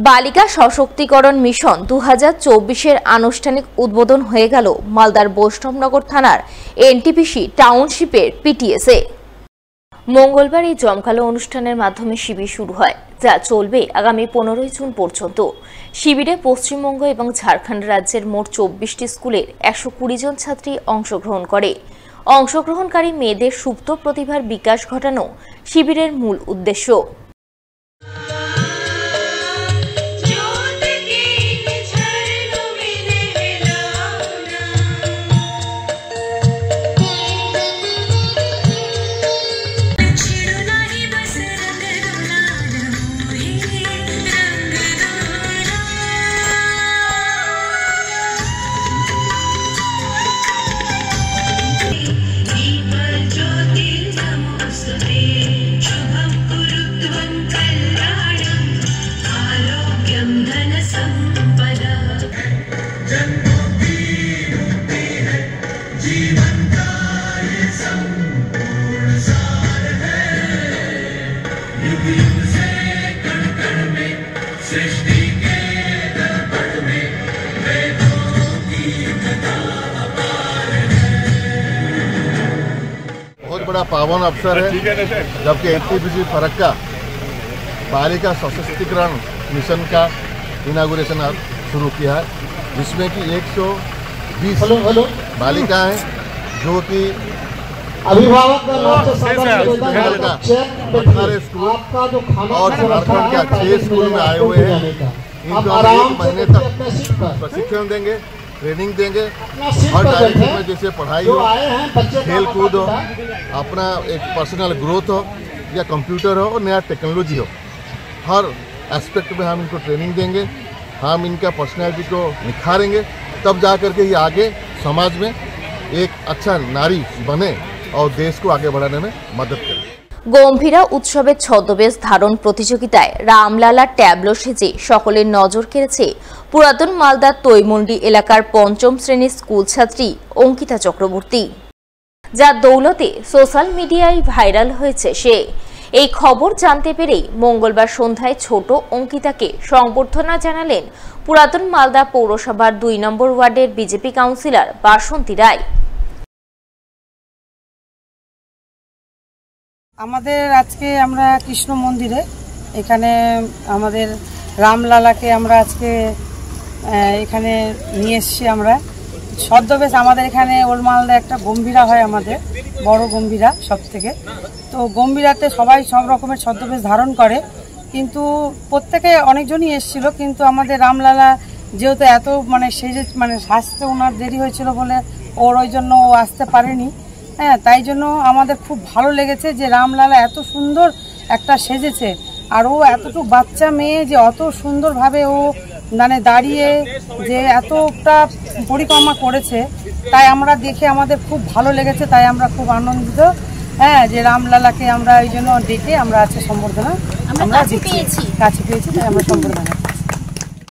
বালিকা সশক্তিকরণ মিশন 2024-এর আনুষ্ঠানিক উদ্বোধন হয়ে গেল মালদার বৈষ্ণবনগর থানার এনটিপিসি টাউনশিপের পিটিএসে। মঙ্গলবার এই জমকালো অনুষ্ঠানের মাধ্যমে শিবির শুরু হয়, যা চলবে আগামী 15 জুন পর্যন্ত। শিবিরে পশ্চিমবঙ্গ এবং ঝাড়খণ্ড রাজ্যের মোট 24টি স্কুলের 120 জন ছাত্রী অংশগ্রহণ করে। অংশগ্রহণকারী মেয়েদের সুপ্ত প্রতিভার বিকাশ ঘটানো শিবিরের মূল উদ্দেশ্য। बहुत बड़ा पावन अवसर है जबकि एनटीपीसी फरक्का बालिका सशक्तिकरण मिशन का इनागुरेशन शुरू किया है, जिसमें कि 120 बालिकाएं जो कि अभिभावक स्कूल और झारखंड के 6 स्कूल में आए हुए हैं। इनको 1 महीने तक प्रशिक्षण देंगे, ट्रेनिंग देंगे। हर डायरेक्शन में जैसे पढ़ाई हो, खेल कूद हो, अपना एक पर्सनल ग्रोथ हो या कंप्यूटर हो और नया टेक्नोलॉजी हो, हर एस्पेक्ट में हम इनको ट्रेनिंग देंगे। हम इनका पर्सनैलिटी को निखारेंगे, तब जा करके ये आगे समाज में एक अच्छा नारी बने और देश को आगे बढ़ाने में मदद करें। গম্ভীরা উৎসবের ছদ্মবেশ ধারণ প্রতিযোগিতায় রামলালা ট্যাবলো সেজে সকলের নজর কেড়েছে পুরাতন মালদার তৈমন্ডি এলাকার 5ম শ্রেণীর স্কুল ছাত্রী অঙ্কিতা চক্রবর্তী, যার দৌলতে সোশ্যাল মিডিয়ায় ভাইরাল হয়েছে সে। এই খবর জানতে পেরেই মঙ্গলবার সন্ধ্যায় ছোট অঙ্কিতাকে সংবর্ধনা জানালেন পুরাতন মালদা পৌরসভার 2 নম্বর ওয়ার্ডের বিজেপি কাউন্সিলর বাসন্তী রায়। আমাদের আজকে আমরা কৃষ্ণ মন্দিরে এখানে আমাদের রামলালাকে আমরা আজকে এখানে নিয়ে এসেছি। আমরা ছদ্মবেশ আমাদের এখানে ওল্ড মালদা একটা গম্ভীরা হয়, আমাদের বড় গম্ভীরা সব থেকে। তো গম্ভীরাতে সবাই সব রকমের ছদ্মবেশ ধারণ করে, কিন্তু প্রত্যেকে অনেকজনই এসেছিল, কিন্তু আমাদের রামলালা যেহেতু এত সেজে সাজতে ওনার দেরি হয়েছিল বলে ওর ওই জন্য ও আসতে পারেনি। হ্যাঁ, তাই জন্য আমাদের খুব ভালো লেগেছে যে রামলালা এত সুন্দর একটা সেজেছে, আর ও এতটুকু বাচ্চা মেয়ে যে অত সুন্দরভাবে ও দাঁড়িয়ে যে এতটা পরিক্রমা করেছে, তাই আমরা দেখে আমাদের খুব ভালো লেগেছে। তাই আমরা খুব আনন্দিত, হ্যাঁ, যে রামলালাকে আমরা ওই জন্য ডেকে আমরা আজকে সম্বর্ধনা আমরা কাছে পেয়েছি, তাই আমরা সম্বর্ধনা